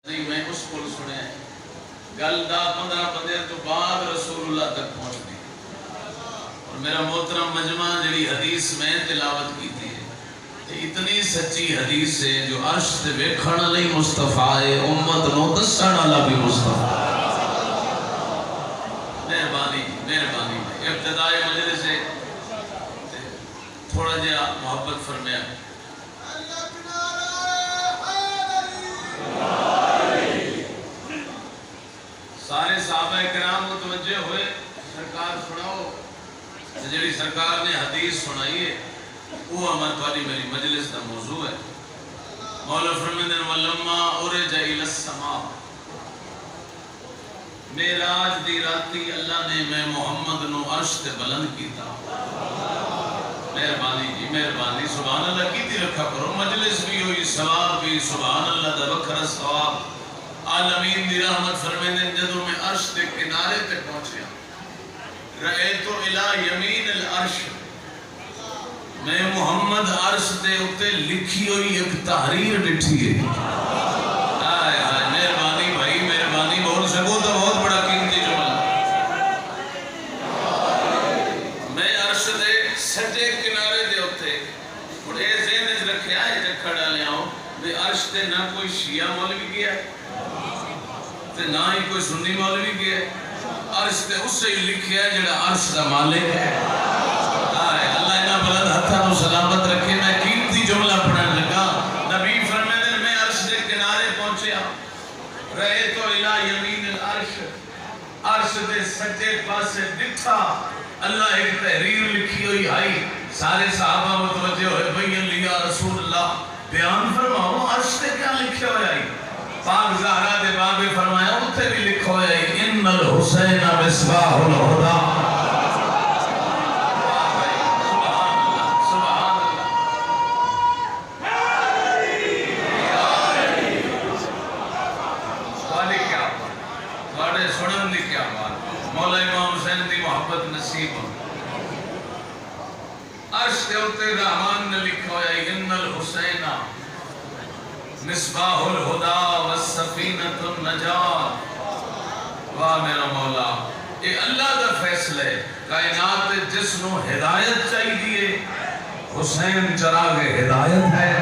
نہیں میں اس کو سنے گل 10-15 بندے تو بعد رسول اللہ تک پہنچ گئی اور میرا محترم مجمع جڑی حدیث میں تلاوت کی تھی اتنی سچی حدیث ہے جو عرش سے ویکھن والی مصطفیٰ ہے امت نو دسن والا بھی مصطفیٰ. مہربانی مہربانی ابتدائی مجلس سے تھوڑا جہا محبت فرمایا. سارے صحابہ کرام متوجہ ہوئے سرکار سناؤ. جڑی سرکار نے حدیث سنائی ہے وہ ہمیں والی میری مجلس کا موضوع ہے. مولا فرماتے ہیں ولما عرج الی السماء معراج دی راتی اللہ نے میں محمد نو عرش تے بلند کیتا. مہربانی جی مہربانی سبحان اللہ کیتی رکھا کرو مجلس بھی ہوئی ثواب بھی سبحان اللہ دا وکھرا ثواب. عالمین دی رحمت فرماتے ہیں جدوں میں عرش دے کنارے تے پہنچیا رأیت الی یمین العرش میں محمد عرش دے اتے لکھی ہوئی ایک تحریر ڈٹھی ہے. آئے آئے مہربانی بھائی مہربانی بول سکو تو بہت بڑا قیمتی جملہ. میں عرش دے سجے کنارے دے اتے بڑے ذہن وچ رکھیا ہے تے کھڑا لے آؤ بے عرش تے نہ کوئی شیعہ مولوی گیا ہے تے نہ ہی کوئی سنی مولوی گیا ہے. عرش تے اس سے ہی لکھیا ہے جڑا عرش دا مالک ہے. اللہ انہاں بلند ہتھاں نوں سلامت رکھے. میں قیمتی جملہ پڑھن لگا. نبی فرماتے ہیں میں عرش دے کنارے پہنچیا رأیت الی یمین العرش عرش دے سجے پاسے ڈٹھا اللہ ایک تحریر لکھی ہوئی آئی. سارے صحابہ متوجہ ہوئے بیان لیا رسول اللہ بیان فرماؤ عرش تے کیا لکھا ہوا ہے. پاک زہرا دے باب فرمایا اتھے بھی لکھو ہے ان الحسین مصباح الہدا. سنن دی کیا بات مولا امام حسین دی محبت نصیب. عرش دے اتے رحمان نے لکھا ہے ان الحسین مصباح الہدا والسفینۃ النجات. واہ میرا مولا اے اللہ دا فیصلہ ہے. کائنات جس نو ہدایت چاہیے حسین چراغ ہدایت ہے.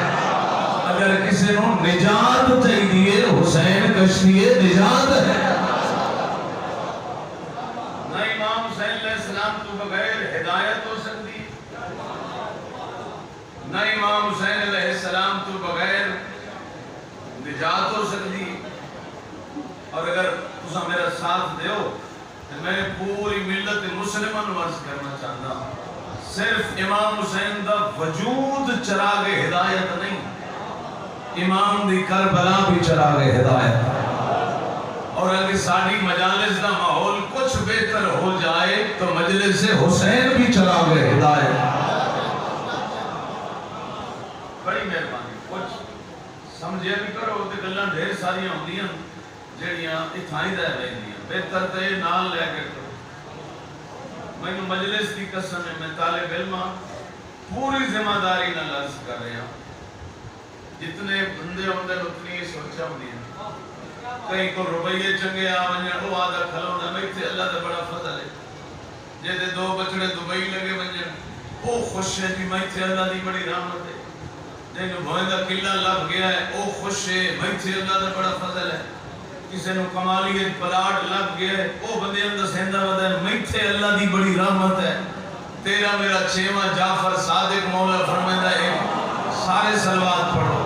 اگر کسی نو نجات چاہیے حسین کشتی نجات ہے. نہ امام حسین علیہ السلام تو بغیر ہدایت ہو سکتی نہ امام حسین علیہ السلام تو بغیر نجات ہو سکتی. اور اگر تسا میرا ساتھ دیو تو میں پوری ملت مسلمہ نو عرض کرنا چاہتا صرف امام حسین دا وجود چراغ ہدایت نہیں امام دی کربلا بھی چراغ ہدایت. اور اگر ساری مجالس دا ماحول کچھ بہتر ہو جائے تو مجلس حسین بھی چراغ ہدایت. بڑی مہربانی کچھ سمجھے بھی کرو تے گلاں ڈھیر ساری ہوندیاں جڑیاں اتھائی رہ رہندیاں بہتر تے نال لے کے کرو. میں مجلس دی قسم ہے میں طالب علم پوری ذمہ داری نال عرض کر رہا جتنے بندے ہوندے اتنی سوچا ہوندی کہیں کو روپیے چنگے آویں وہ آدھا کھلونا میں تے اللہ دا بڑا فضل ہے. جے دے 2 بچڑے دبئی لگے ونجن او خوش ہے جی میں تے اللہ دی بڑی رحمت ہے. جنہوں بھوئے دا قلعہ لگ گیا ہے او خوش ہے میں تے اللہ دا بڑا فضل ہے. کسی نے کمالی پلاٹ لگ گیا ہے او بندے اندر سیندہ ودا ہے میں تے اللہ دی بڑی رحمت ہے. تیرا میرا 6واں جعفر صادق مولا فرمائندہ ہے سارے صلوات پڑھو.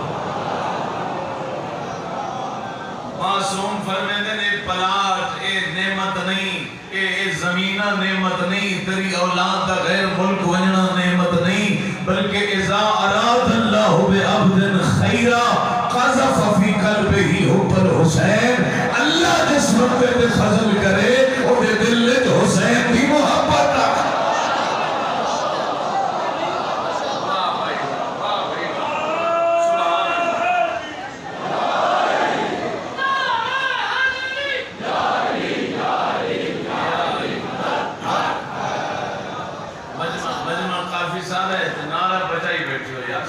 معصوم فرمائندہ نے پلاٹ اے نعمت نہیں اے زمینہ نعمت نہیں تیری اولاد دا غیر ملک ونجنا نعمت نہیں بلکہ اذا اراد اللہ بعبد خیرہ قذف فی قلبہ حب الحسین. اللہ جس وقت تے فضل کرے او دے دل وچ حسین دی محبت رکھ.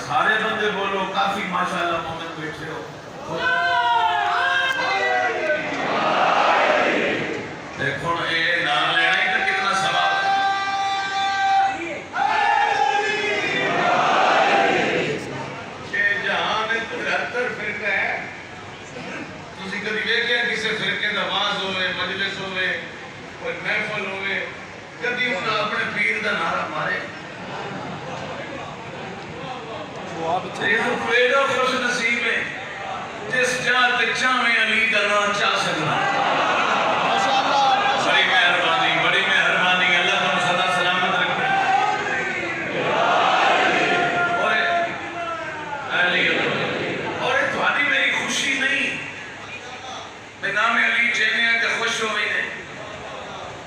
سارے بندے بولو کافی ماشاءاللہ مومن تسی کدی ویکھیا کسے فرقے دا واز ہوئے مجلس ہوئے کوئی محفل ہوئے کدی انہاں اپنے پیر دا نعرہ مارے یہ تو پیڑا خوش نصیب ہے جس جہاں تک چاہویں علی دا نام چاہ سکنا بڑی مہربانی اللہ تم صدا سلامت رکھے اور تھوڑی میری خوشی نہیں میں نام علی چہنے ہیں کہ خوش ہوئی نے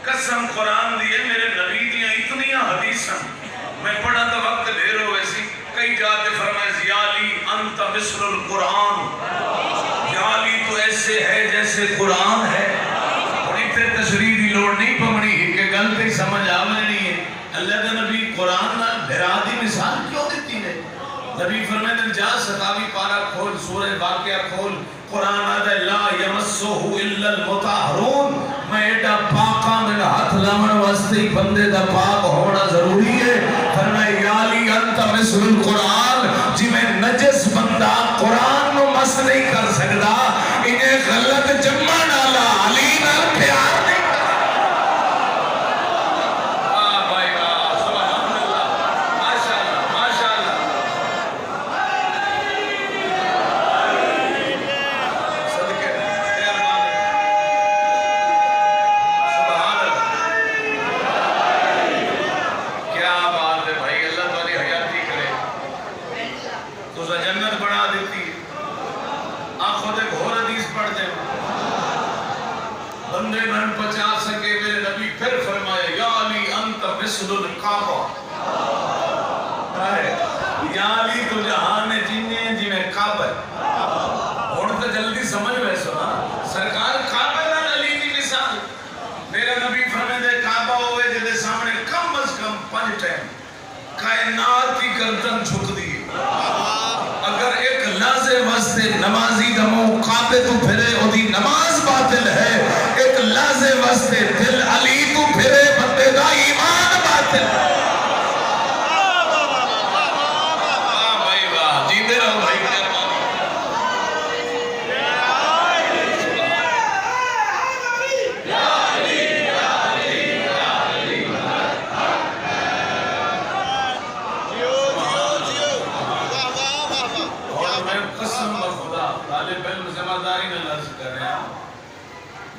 قسم قرآن دیئے میرے نبی دیاں اتنی حدیثاں میں پڑھا تو وقت دیر ہوئے سی کئی جاتے فرمائے زیالی انت مصر القرآن زیالی تو ایسے ہے جیسے قرآن ہے اور اتنے تشریح دی لوڑ نہیں پمڑی کہ گلتے سمجھ آوے نہیں ہے اللہ کے نبی قرآن نہ بھرادی مثال کیوں دیتی ہے نبی فرمائے دن جا ستاوی پارا کھول سورہ واقعہ کھول قرآن آدھے لا یمسوہ الا المطہرون میں ایڈا پاکا میرا ہاتھ لامن واسطے بندے دا پاک ہونا ضروری ہے فرمائے یالی انت مثل القرآن جی میں نجس بندہ قرآن نو مس نہیں کر سکتا انہیں غلط جمع ڈالا علی نہ پیار نہیں بندے من پچا سکے میرے نبی پھر فرمائے یا علی انت مثل الکعبہ یا علی تو جہان میں جننے ہیں جی میں کعبہ اور تو جلدی سمجھ ویسو نا سرکار کعبہ نہ علی کی مثال میرا نبی فرمائے دے کعبہ ہوئے جدے سامنے کم از کم 5 ٹائم کائنات کی گردن جھک دی اگر ایک لازے واسطے نمازی دمو کعبے تو پھرے او دی نماز باطل ہے ایک لازے واسطے دل علی تو پھرے بندے دا ایمان باطل ہے بھائی واہ جیندے رہو بھائی مہربانی یا علی یا علی یا علی اور میں قسم خدا طالب علم ذمہ داری نہ لرز کر رہے ہیں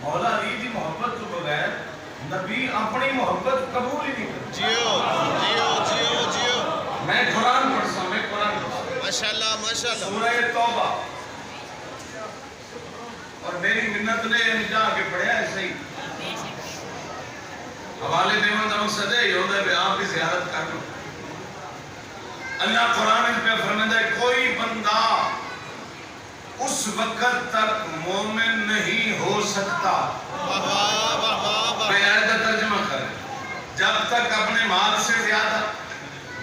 مولا علی دی محبت تو بغیر نبی اپنی محبت قبول ہی نہیں کرتا جیو جیو جیو جیو میں قرآن پڑھتا ہوں ماشاءاللہ ماشاءاللہ سورہ توبہ اور میری منت نے جا کے پڑھیا ہے صحیح حوالے دیوان دا مقصد ہے یہ ہوتا ہے آپ کی زیارت کر لو اللہ قرآن پہ فرمائے ہے کوئی بندہ اس وقت تک مومن نہیں ہو سکتا میں آیت ترجمہ کریں جب تک اپنے مال سے زیادہ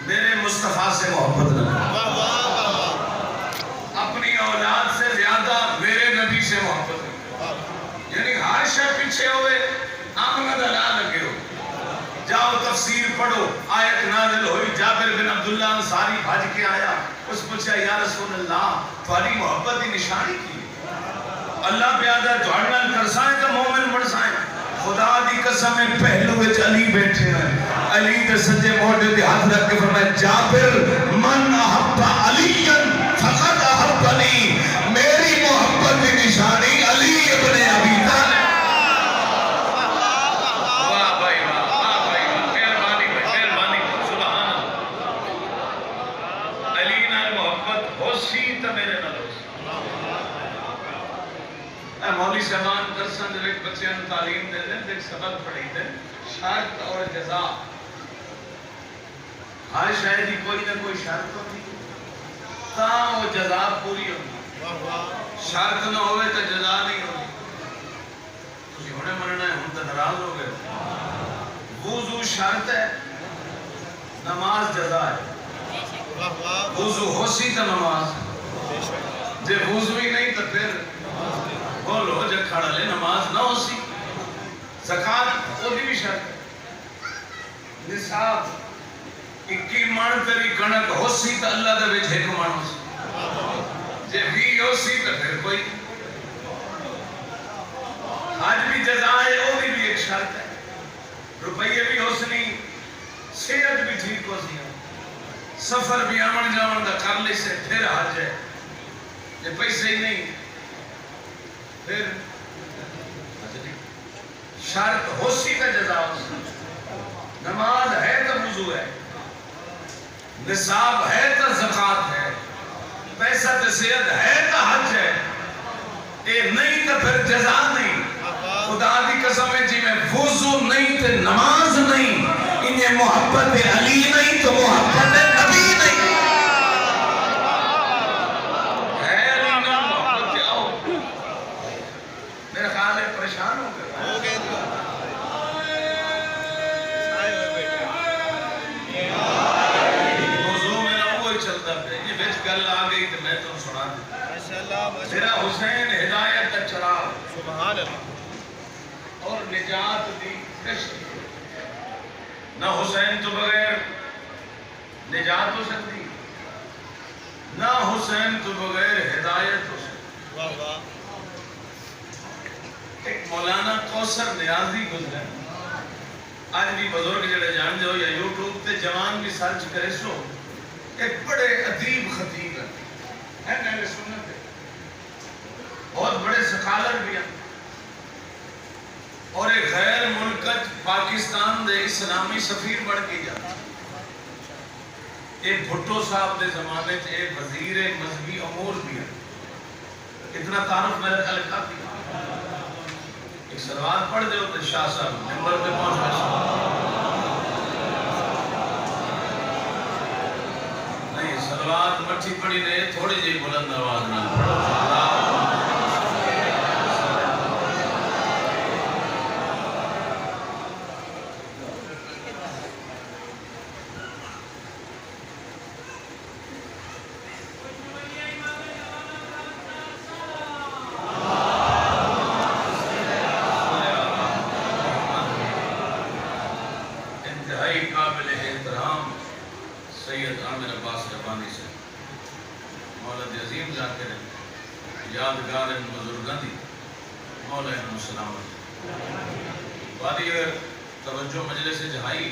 میرے مصطفیٰ سے محبت نہ اپنی اولاد سے زیادہ میرے نبی سے محبت نہ یعنی ہر شے پیچھے ہوئے آمد اللہ لگے ہو جاؤ تفسیر پڑھو آیت نازل ہوئی جابر بن عبداللہ انصاری بھاج کے آیا اس پوچھا یا رسول اللہ تھوڑی محبت کی نشانی کی اللہ پیادہ جوڑنا کرسائیں تو مومن بڑھسائیں خدا دی قسم میں پہلو وچ علی بیٹھے ہیں علی دے سجے موڑے دے ہاتھ رکھ کے فرمایا جابر من احب علی فقط احبنی میری محبت کی نشانی علی ابن ابی طالب مولی زمان درسن دے ایک بچے ان تعلیم دے دیں ایک سبق پڑھی دیں شرط اور جزا ہر شاید ہی کوئی نہ کوئی شرط ہوتی تاں وہ جزا پوری ہوتی شرط نہ ہوئے تو جزا نہیں ہوتی تجھے ہونے مرنا ہے ہم تو ناراض ہو گئے وضو شرط ہے نماز جزا ہے وضو ہو سی تو نماز جے وضو ہی نہیں تو پھر بولو جب کھڑا لے نماز نہ ہو سی زکاة وہ بھی شرط نصاب 21 من تری کنک ہو سی تو اللہ دے وچ ایک من ہو سی جے بھی ہو سی تو پھر کوئی روپیے بھی ہو سنی صحت بھی ٹھیک ہو سی سفر بھی آمن جاون دا کر لی سے پھر حج ہے یہ پیسے ہی نہیں پھر شرط ہوسی کا جزا نماز ہے تو وضو ہے نصاب ہے تو زکات ہے پیسہ تو صحت ہے تو حج ہے اے نہیں تو پھر جزا نہیں خدا دی قسم ہے جی میں وضو نہیں تو نماز نہیں انہیں محبت علی نہیں تو محبت نبی نہیں ہے علی نہ محبت آؤ میرا خیال ہے پریشان ہو گئے موضوع میرا وہی چلتا ہے یہ بیچ گل آ گئی تو میں تم سنا دوں میرا حسین ہدایت کا چراغ سبحان اللہ اور نجات دی کشتی نہ حسین تو بغیر نجات ہو سکتی نہ حسین تو بغیر ہدایت ہو سکتی ایک مولانا کوثر نیازی گزرے آج بھی بزرگ جڑے جان دے ہو یا یوٹیوب تے جوان بھی سرچ کرے سو ایک بڑے ادیب خطیب ہیں اہل سنت ہے بہت بڑے سکالر بھی ہیں اور ایک غیر ملکت پاکستان دے اسلامی سفیر بڑھ کے جاتا ایک بھٹو صاحب دے زمانے سے ایک وزیر مذہبی امور بھی ہے اتنا تعارف میرے خیال کافی ایک سلوات پڑھ دے ہوتے شاہ صاحب ممبر پہ پہنچ نہیں سلوات مٹھی پڑی نہیں تھوڑی جی بلند آواز نہ پڑھو یادگار بزرگاں دی مولا سلامت باری توجہ مجلس جہائی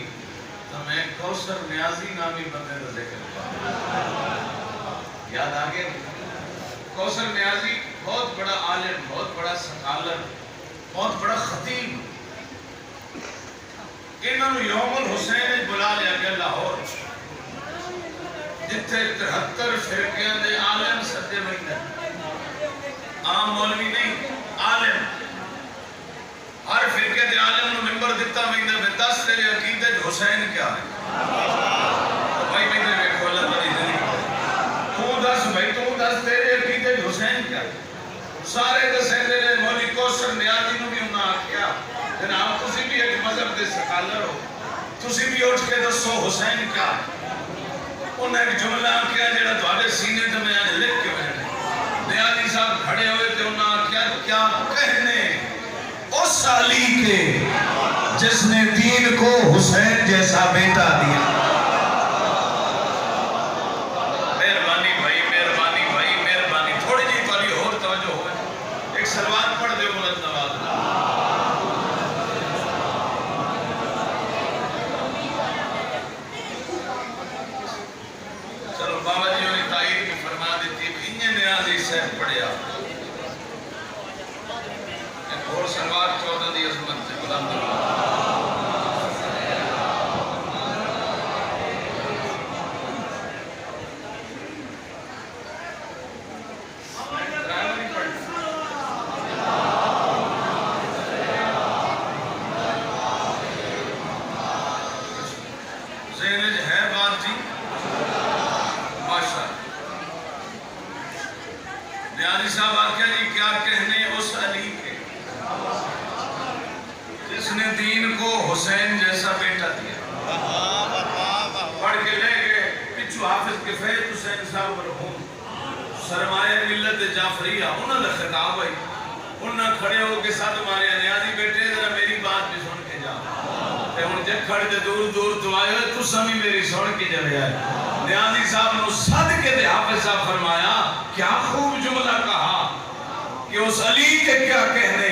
تو میں کوثر نیازی نامی بندے کا ذکر یاد آگے کوثر نیازی بہت بڑا عالم بہت بڑا سکالر بہت بڑا خطیب انہوں نے یوم الحسین بلا لیا گیا لاہور جتھے 73 فرقیاں دے عالم سدے مہینے عام مولوی نہیں عالم ہر فرقے دے عالم نے ممبر دیتا مہینے میں 10 تیرے عقیدے حسین کیا ہے بھائی مہینے میں کھولا تاری زندگی تو دس بھائی تو دس تیرے عقیدے حسین کیا ہے سارے دسیں تیرے مولی کوثر نیازی نے بھی انہاں آکھیا جناب تسی بھی ایک مذہب دے سکالر ہو تسی بھی اٹھ کے دسو حسین کیا ہے انہیں ایک جملہ کیا جڑا تھوڑے سینے تے میں آج لکھ کے بیٹھے نیازی صاحب کھڑے ہوئے تھے انہاں کیا کہنے اس علی کے جس نے دین کو حسین جیسا بیٹا دیا مہربانی بھائی مہربانی بھائی مہربانی تھوڑی جی پالی اور توجہ ہوئے ایک سلوات پڑھ دے بلند نواز چلو بابا جی ہوئی تائید کی فرما دیتی انہیں نیازی صاحب پڑھیا ایک اور سلوات 14 دی عظمت سے بلند نیازی صاحب آکھیا جی کیا کہنے اس علی کے جس نے دین کو حسین جیسا بیٹا دیا پڑھ کے لے گئے پچھو حافظ کفیت حسین صاحب مرحوم سرمایہ ملت جعفریہ انہوں نے خطاب ہے انہوں نے کھڑے ہو کے ساتھ مارے نیازی بیٹے ذرا میری بات بھی سن کے جاؤ تے ہن جے کھڑے تے دور دور تو آئے ہوئے تو سمی میری سن کے جائے نیازی صاحب نے صدقے دے حافظ صاحب فرمایا کیا خوب جملہ کہا کہ اس علی کے کیا کہنے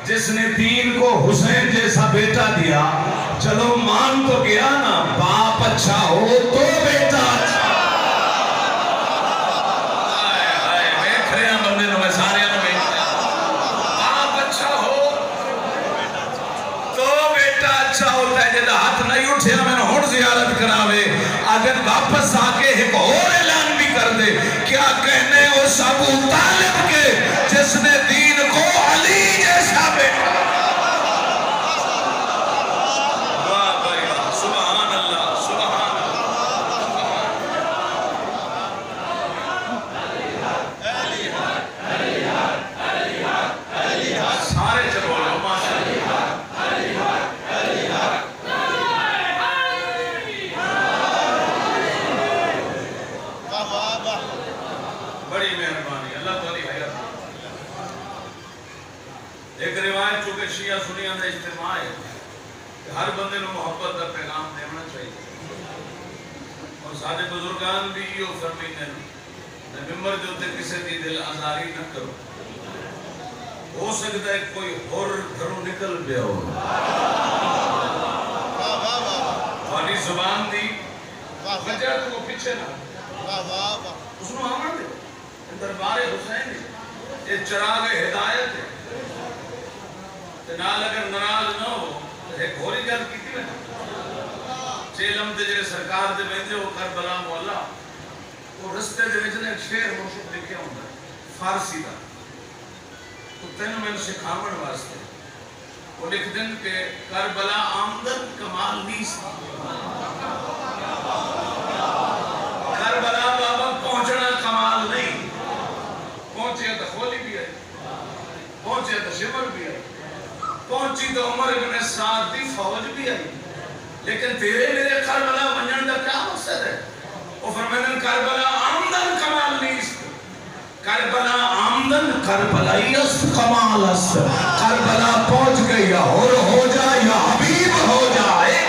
جس نے دین کو حسین جیسا بیٹا دیا چلو مان تو گیا نا، باپ اچھا ہو تو بیٹا اچھا۔ دیکھ رہے ہیں بندے نو میں سارے نو بیٹھا، باپ اچھا ہو تو بیٹا اچھا ہوتا ہے۔ جدہ ہاتھ نہیں اٹھیا میں نے ہون زیارت کراوے، اگر واپس آکے ایک اور اعلان بھی کر دے، کیا کہنے اس ابو طالب کے جس نے دین کو علی جیسا بیٹا۔ ایک روایت چونکہ شیعہ سنیاں دا اجتماع ہے کہ ہر بندے نو محبت دا پیغام دینا چاہیے، اور سارے بزرگان بھی یہ فرمائیں میں ممبر جو تے کسے دی دل آزاری نہ کرو، ہو سکتا ہے کوئی اور گھروں نکل پیا ہو، تھوڑی زبان دی وجہ تو پیچھے نہ اس نو آمن دے دربار حسین یہ چراغ ہدایت ہے، نال اگر ناراض نہ ہو ایک ہوری گل کی تھی میں چیلم دے جڑے سرکار دے بیندے ہو کربلا مولا وہ رستے دے وچ ایک شعر مرشد لکھیا ہوندا ہے فارسی دا، تو تینوں میں سکھاون واسطے وہ لکھ دن کہ کربلا آمدن کمال نیست، کربلا بابا پہنچنا کمال نہیں، پہنچے تو خولی بھی ہے، پہنچے تو شمر بھی ہے، پہنچی تو عمر ابن سعد دی فوج بھی آئی، لیکن تیرے میرے کربلا منجن دا کیا مقصد ہے؟ وہ فرمائیں کربلا آمدن کمال نیست، کربلا آمدن کربلائی است کمال است، کربلا پہنچ گئی یا اور ہو جائے یا حبیب ہو جائے۔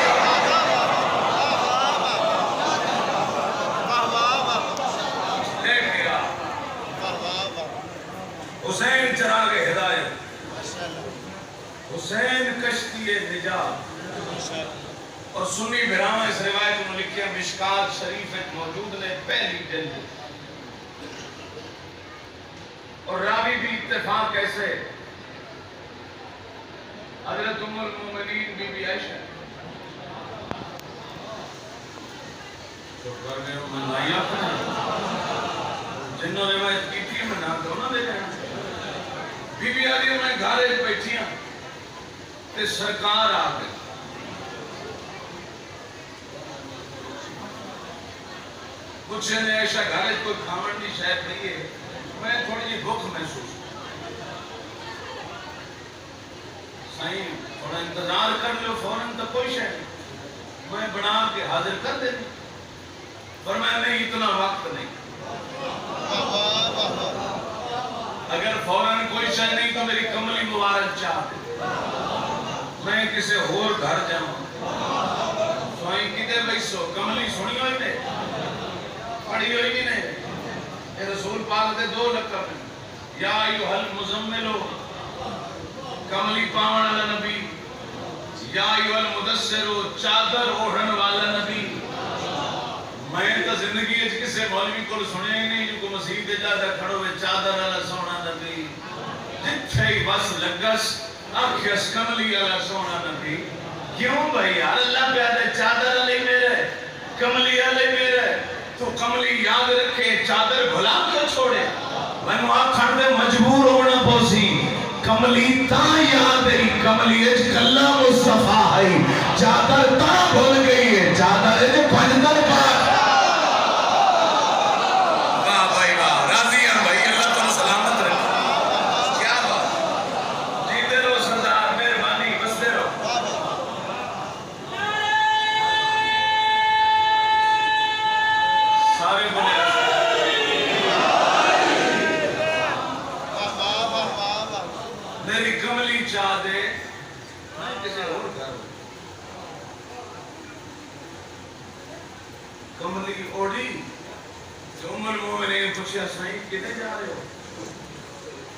حسین چراغ ہدایت، حسین کشتی نجات، اور سنی بھراما اس روایت میں لکھیا مشکات شریف ایک موجود نے پہلی جلد، اور راوی بھی اتفاق ایسے حضرت ام المومنین بی بی عائشہ جنہوں نے روایت کی تھی میں نام دونوں دے گئے بی بی آدھی میں گھارے بیٹھیاں تے سرکار آ گئے، کچھ نے ایسا گھارے کوئی کھامن دی شاید نہیں ہے، میں تھوڑی جی بھوک محسوس سائیں تھوڑا انتظار کر لو فوراں تو کوئی شاید میں بنا کے حاضر کر دیں، پر میں نہیں اتنا وقت نہیں، اگر فوراً کوئی شاید نہیں تو میری کملی مبارک چاہتے میں کسے اور گھر جاؤں، سوائیں کدے بیسو کملی سنی ہوئی نے پڑھی ہوئی بھی نہیں، یہ رسول پاک دے دو لقب ہیں، یا ایوہ المزملو کملی پاون والا نبی، یا ایوہ المدثرو چادر اوڑھن والا نبی۔ میں تو زندگی اچھ کسے مولوی کو سنے ہی نہیں جو کو مسیح دے جاتا کھڑو میں چادر والا سونا نبی، جتھے ہی بس لگس آنکھیس کملی والا سونا نبی، کیوں بھائی یار اللہ پیادے چادر علی میرے کملی علی میرے، تو کملی یاد رکھے چادر بھلا کیوں چھوڑے، میں آنکھڑ دے مجبور ہونا پوسی، کملی تا یاد ہے کملی اچھ کلہ مصطفیٰ ہے، چادر تا بھول گئی ہے، چادر اچھ پنجدر پاک۔ کملی اوڑی تو ام المومنین پوچھا سائیں کدھے جا رہے ہو؟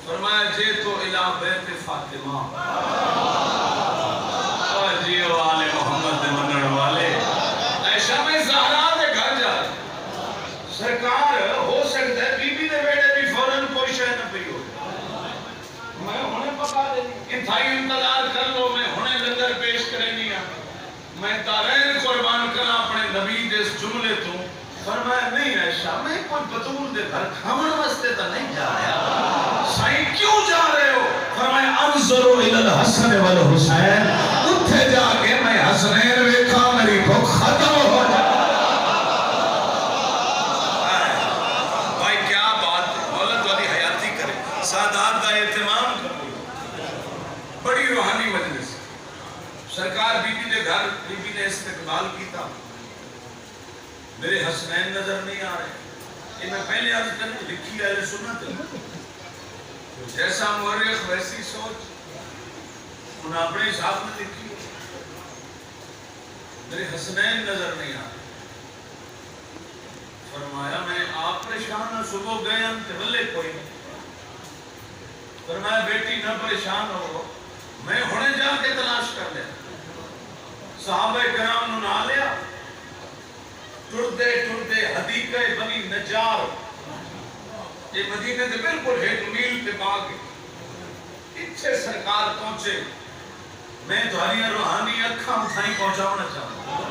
فرمایا جے تو الہ بیت فاطمہ جی آل محمد اتھائی انتظار کر لو میں ہنے لنگر پیش کرنی ہاں میں تارین قربان کرنا اپنے نبی دے اس جملے تو فرمایا نہیں عائشہ میں کوئی بطول دے گھر کھامن واسطے تا نہیں جا رہا سائیں کیوں جا رہے ہو فرمایا انظروا الی الحسن والحسین اتھے جا کے میں حسنین ویکھا میری بھوک ختم ہو جائے بھائی کیا بات ہے مولت والی حیاتی کرے سادات کا اہتمام کرے بڑی روحانی مجلس سرکار بی بی دے گھر بی بی نے استقبال کیتا میرے حسنین نظر نہیں آ رہے یہ میں پہلے عرض کرنے لکھی اہل سنت جیسا مورخ ویسی سوچ انہوں اپنے حساب میں لکھی میرے حسنین نظر نہیں آ رہے فرمایا میں آپ پریشان ہوں صبح گئے ہم تبلے کوئی نہیں فرمایا بیٹی نہ پریشان ہو میں ہونے جا کے تلاش کر لیا صحابہ کرام نے نہ لیا ٹرتے ٹرتے حدیقہ بنی نجار یہ مدینے دے بالکل ایک میل پہ باغ اتھے سرکار پہنچے میں تمہاری روحانی اکھاں اٹھائی پہنچانا چاہوں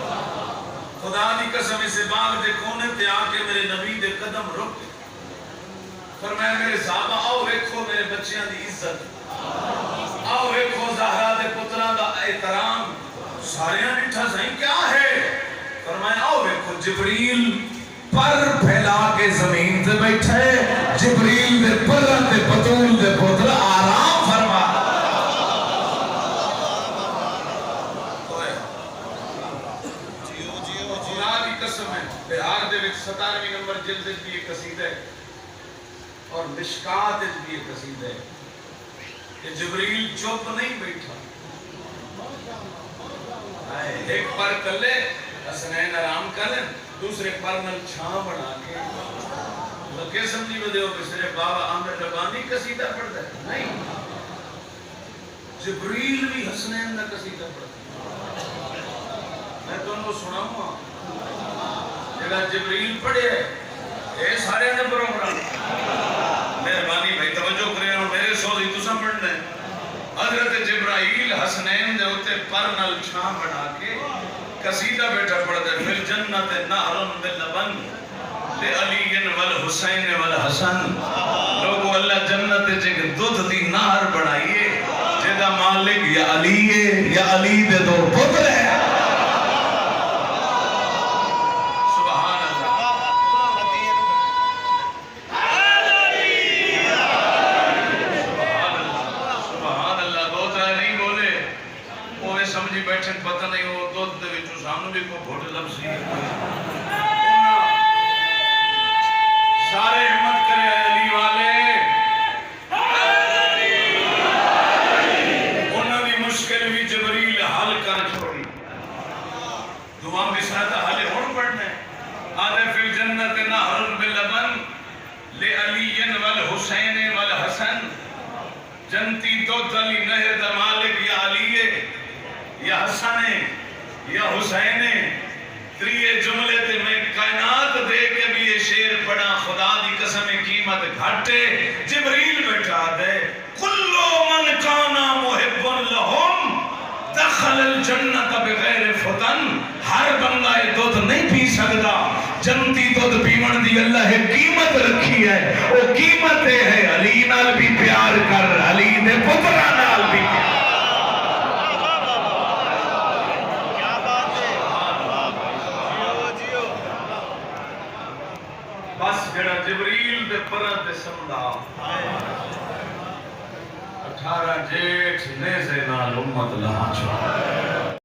خدا دی قسم اسے باغ دے کونے تے آ کے میرے نبی دے قدم رک فرمایا میرے صحابہ آؤ ویکھو میرے بچیاں دی عزت آؤ ویکھو زہرا دے پتراں دا احترام ساریاں ڈٹھا سائیں کیا ہے فرمایا آؤ ویکھو جبریل پر پھیلا کے زمین تے بیٹھے جبریل دے پروں تے بطول دے پتر آرام فرما خدا کی قسم ہے بہار دے وچ 17ویں نمبر جلد وچ بھی ایک قصیدہ ہے اور مشکات وچ بھی ایک قصیدہ ہے کہ جبریل چپ نہیں بیٹھا ایک پر کلے حسنین آرام کریں دوسرے پر نل چھاں بنا کے لکے سمجھی بدے ہو کہ صرف بابا عامر ربانی قصیدہ پڑھتا ہے نہیں جبریل بھی حسنین دا قصیدہ پڑھتا ہے میں تمہیں سناؤں ہاں جگہ جبریل پڑھے اے سارے نے پروگرام مہربانی بھائی توجہ کریں اور میرے سوزی تو سب پڑھنا ہے حضرت جبرائیل حسنین دے ہوتے پر نل چھاں بنا کے قصیدہ بیٹھا پڑھتا ہے فِي الْجَنَّةِ نَهْرٌ مِّن لَبَنٍ لِعَلِيٍّ وَالْحُسَيْنِ وَالْحَسَنِ لوگو اللہ جنت جے دودھ دی نہر بنائیے جیدہ مالک یا علی ہے یا علی دے دو پتر ہے سبحان اللہ دو ترہ نہیں بولے وہ سمجھی بیٹھن پتہ نہیں ہو دودھ دے وچوں سامنے بھی کو گھوٹ لفظی ہے سارے ہمت کرے علی والے انہوں نے مشکل بھی جبریل حل کر چھوڑی دعا میں ساتھ حل ہون پڑھنے آدھے فی الجنت نہر بلبن لعلی والحسین والحسن جنتی دو علی نہر دا مالک یا علی یا حسن یا حسین تریے جملے تے میں کائنات دے کے بھی یہ شیر پڑھا خدا دی قسم قیمت گھٹے جبریل بیٹھا دے کلو من کانا محب لہم دخل الجنت بغیر فتن ہر بندہ یہ دودھ نہیں پی سکتا جنتی دودھ پیون دی اللہ ہے قیمت رکھی ہے وہ قیمت ہے علی نال بھی پیار کر علی دے پترہ نال بھی پیار بس جڑا جبریل دے پرد دے سمدہ 18 جیٹھ نیزے نال امت لہا چھوڑا